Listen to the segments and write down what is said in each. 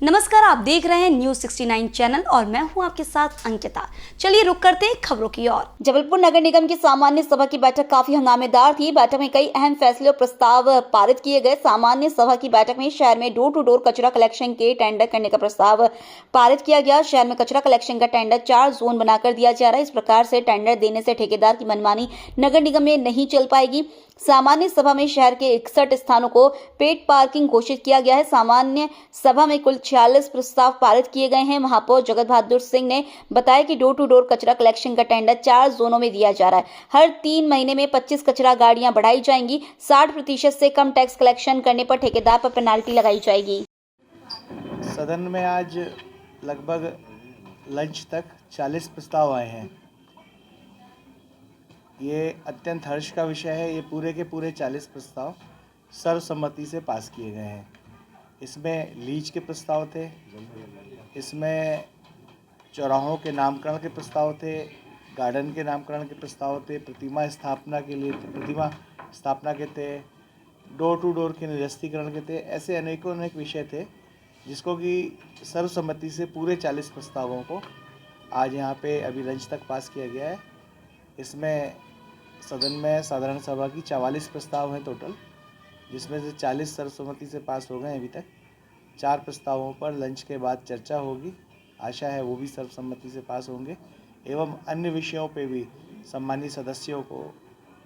नमस्कार, आप देख रहे हैं न्यूज 69 चैनल और मैं हूं आपके साथ अंकिता। चलिए रुक करते हैं खबरों की ओर। जबलपुर नगर निगम की सामान्य सभा की बैठक काफी हंगामेदार थी। बैठक में कई अहम फैसले और प्रस्ताव पारित किए गए। सामान्य सभा की बैठक में शहर में डोर टू डोर कचरा कलेक्शन के टेंडर करने का प्रस्ताव पारित किया गया। शहर में कचरा कलेक्शन का टेंडर 4 जोन बनाकर दिया जा रहा है। इस प्रकार से टेंडर देने से ठेकेदार की मनमानी नगर निगम में नहीं चल पाएगी। सामान्य सभा में शहर के 61 स्थानों को पेड पार्किंग घोषित किया गया है। सामान्य सभा में कुल 46 प्रस्ताव पारित किए गए हैं। महापौर जगत बहादुर सिंह ने बताया कि डोर टू डोर कचरा कलेक्शन का टेंडर 4 जोनों में दिया जा रहा है। हर 3 महीने में 25 कचरा गाड़ियां बढ़ाई जाएंगी। 60% से कम टैक्स कलेक्शन करने पर ठेकेदार पर पेनाल्टी लगाई जाएगी। सदन में आज लगभग लंच तक 40 प्रस्ताव आए हैं। ये अत्यंत हर्ष का विषय है। ये पूरे के पूरे 40 प्रस्ताव सर्वसम्मति से पास किए गए हैं। इसमें लीज के प्रस्ताव थे, इसमें चौराहों के नामकरण के प्रस्ताव थे, गार्डन के नामकरण के प्रस्ताव थे, प्रतिमा स्थापना के थे, डोर टू डोर के निरस्तीकरण के थे। ऐसे अनेक विषय थे जिसको कि सर्वसम्मति से पूरे 40 प्रस्तावों को आज यहाँ पे अभी लंच तक पास किया गया है। इसमें सदन में साधारण सभा की 44 प्रस्ताव हैं टोटल, जिसमें से 40 सर्वसम्मति से पास हो गए अभी तक। 4 प्रस्तावों पर लंच के बाद चर्चा होगी। आशा है वो भी सर्वसम्मति से पास होंगे एवं अन्य विषयों पे भी सम्मानित सदस्यों को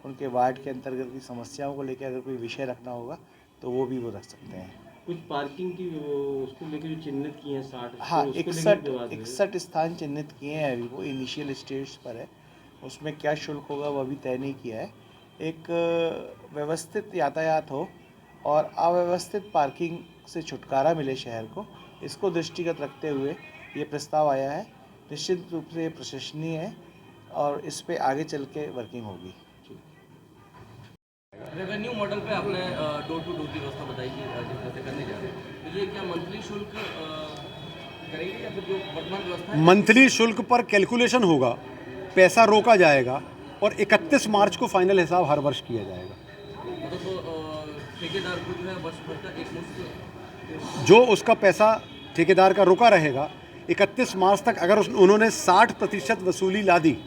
उनके वार्ड के अंतर्गत की समस्याओं को लेकर अगर कोई विषय रखना होगा तो वो भी वो रख सकते हैं। कुछ पार्किंग की उसको लेकर जो चिन्हित किए हैं 60, हाँ, तो 61 स्थान चिन्हित किए हैं। अभी वो इनिशियल स्टेज पर है। उसमें क्या शुल्क होगा वो अभी तय नहीं किया है। एक व्यवस्थित यातायात हो और अव्यवस्थित पार्किंग से छुटकारा मिले शहर को, इसको दृष्टिगत रखते हुए ये प्रस्ताव आया है। निश्चित रूप से ये प्रशंसनीय है और इस पे आगे चल के वर्किंग होगी। रेवेन्यू मॉडल पे आपने डोर टू डोर की व्यवस्था बताई कि जिस तरह से करने जा रहे हैं, तो ये क्या मंथली शुल्क करेंगे या फिर जो वर्तमान व्यवस्था है? मंथली शुल्क पर कैलकुलेशन होगा, पैसा रोका जाएगा और 31 मार्च को फाइनल हिसाब हर वर्ष किया जाएगा। मतलब तो ठेकेदार को जो है वर्ष भर का एक मुश्त जो उसका पैसा ठेकेदार का रोका रहेगा 31 मार्च तक, अगर उन्होंने 60% वसूली ला दी,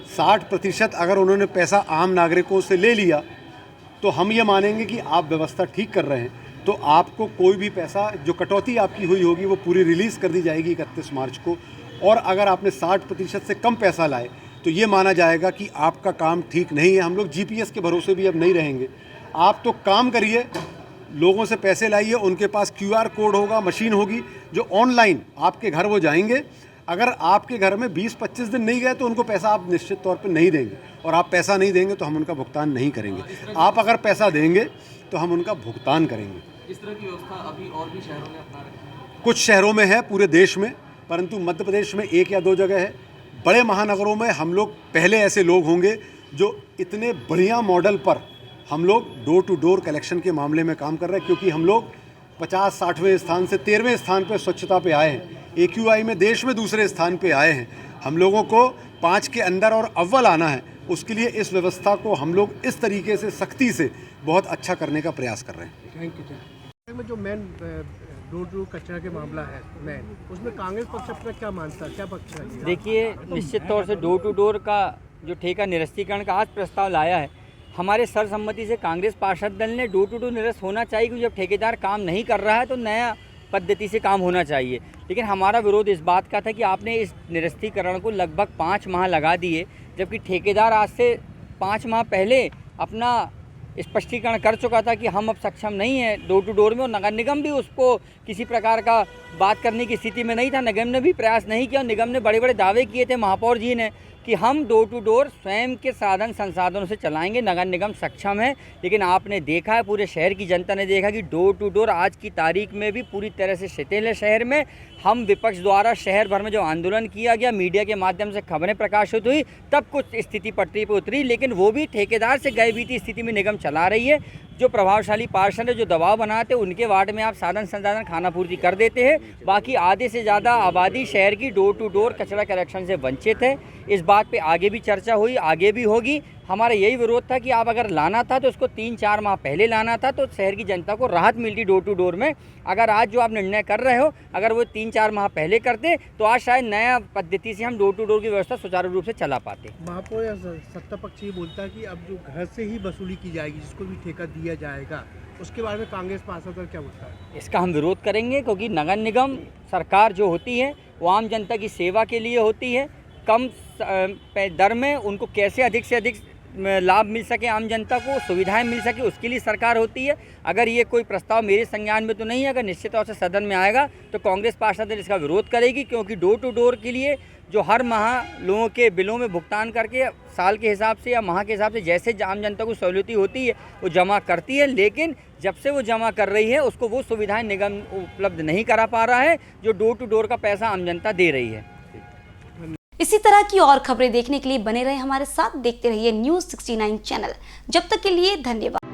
60% अगर उन्होंने पैसा आम नागरिकों से ले लिया तो हम ये मानेंगे कि आप व्यवस्था ठीक कर रहे हैं। तो आपको कोई भी पैसा जो कटौती आपकी हुई होगी वो पूरी रिलीज़ कर दी जाएगी 31 मार्च को। और अगर आपने 60% से कम पैसा लाए तो ये माना जाएगा कि आपका काम ठीक नहीं है। हम लोग जीपीएस के भरोसे भी अब नहीं रहेंगे। आप तो काम करिए, लोगों से पैसे लाइए, उनके पास क्यूआर कोड होगा, मशीन होगी जो ऑनलाइन आपके घर वो जाएंगे। अगर आपके घर में 20-25 दिन नहीं गए तो उनको पैसा आप निश्चित तौर पे नहीं देंगे, और आप पैसा नहीं देंगे तो हम उनका भुगतान नहीं करेंगे। आप अगर पैसा देंगे तो हम उनका भुगतान करेंगे। इस तरह की व्यवस्था अभी और भी शहरों में अपना रखी है? कुछ शहरों में है पूरे देश में, परंतु मध्य प्रदेश में 1 या 2 जगह है। बड़े महानगरों में हम लोग पहले ऐसे लोग होंगे जो इतने बढ़िया मॉडल पर हम लोग डोर टू डोर कलेक्शन के मामले में काम कर रहे हैं, क्योंकि हम लोग 50-60वें स्थान से 13वें स्थान पर स्वच्छता पे आए हैं। AQI में देश में दूसरे स्थान पे आए हैं। हम लोगों को 5 के अंदर और अव्वल आना है। उसके लिए इस व्यवस्था को हम लोग इस तरीके से सख्ती से बहुत अच्छा करने का प्रयास कर रहे हैं। Thank you. में जो मेन डोर टू कचरा के मामला है मेन, उसमें कांग्रेस पक्ष अपना क्या मानता है, क्या पक्ष है? देखिए, निश्चित तौर से डोर टू डोर का जो ठेका निरस्तीकरण का आज प्रस्ताव लाया है, हमारे सर्वसम्मति से कांग्रेस पार्षद दल ने डोर टू डोर निरस्त होना चाहिए, क्योंकि जब ठेकेदार काम नहीं कर रहा है तो नया पद्धति से काम होना चाहिए। लेकिन हमारा विरोध इस बात का था कि आपने इस निरस्तीकरण को लगभग 5 माह लगा दिए, जबकि ठेकेदार आज से 5 माह पहले अपना स्पष्टीकरण कर चुका था कि हम अब सक्षम नहीं हैं डोर टू डोर में, और नगर निगम भी उसको किसी प्रकार का बात करने की स्थिति में नहीं था। निगम ने भी प्रयास नहीं किया, और निगम ने बड़े बड़े दावे किए थे महापौर जी ने कि हम डोर टू डोर स्वयं के साधन संसाधनों से चलाएंगे, नगर निगम सक्षम है। लेकिन आपने देखा है, पूरे शहर की जनता ने देखा कि डोर टू डोर आज की तारीख में भी पूरी तरह से शिथिल है शहर में। हम विपक्ष द्वारा शहर भर में जो आंदोलन किया गया, मीडिया के माध्यम से खबरें प्रकाशित हुई, तब कुछ स्थिति पटरी पर उतरी, लेकिन वो भी ठेकेदार से गई बीती स्थिति में निगम चला रही है। जो प्रभावशाली पार्षद है, जो दबाव बनाते हैं, उनके वार्ड में आप साधन संसाधन खाना पूर्ति कर देते हैं। बाकी आधे से ज़्यादा आबादी शहर की डोर टू डोर कचरा कलेक्शन से वंचित है। इस बात पे आगे भी चर्चा हुई, आगे भी होगी। हमारा यही विरोध था कि आप अगर लाना था तो उसको 3-4 माह पहले लाना था, तो शहर की जनता को राहत मिलती डोर टू डोर में। अगर आज जो आप निर्णय कर रहे हो, अगर वो 3-4 माह पहले करते तो आज शायद नया पद्धति से हम डोर टू डोर की व्यवस्था सुचारू रूप से चला पाते। महापौर या सत्ता पक्ष ये बोलता है कि अब जो घर से ही वसूली की जाएगी, जिसको भी ठेका दिया जाएगा, उसके बारे में कांग्रेस पार्षद का क्या बोलता है? इसका हम विरोध करेंगे, क्योंकि नगर निगम सरकार जो होती है वो आम जनता की सेवा के लिए होती है। कम दर में उनको कैसे अधिक से अधिक लाभ मिल सके, आम जनता को सुविधाएं मिल सके, उसके लिए सरकार होती है। अगर ये कोई प्रस्ताव मेरे संज्ञान में तो नहीं है, अगर निश्चित तौर से सदन में आएगा तो कांग्रेस पार्षद इसका विरोध करेगी, क्योंकि डोर टू डोर के लिए जो हर माह लोगों के बिलों में भुगतान करके साल के हिसाब से या माह के हिसाब से जैसे आम जनता को सहूलियत होती है वो जमा करती है, लेकिन जब से वो जमा कर रही है उसको वो सुविधाएं निगम उपलब्ध नहीं करा पा रहा है जो डोर टू डोर का पैसा आम जनता दे रही है। इसी तरह की और खबरें देखने के लिए बने रहे हमारे साथ, देखते रहिए न्यूज़ 69 चैनल। जब तक के लिए धन्यवाद।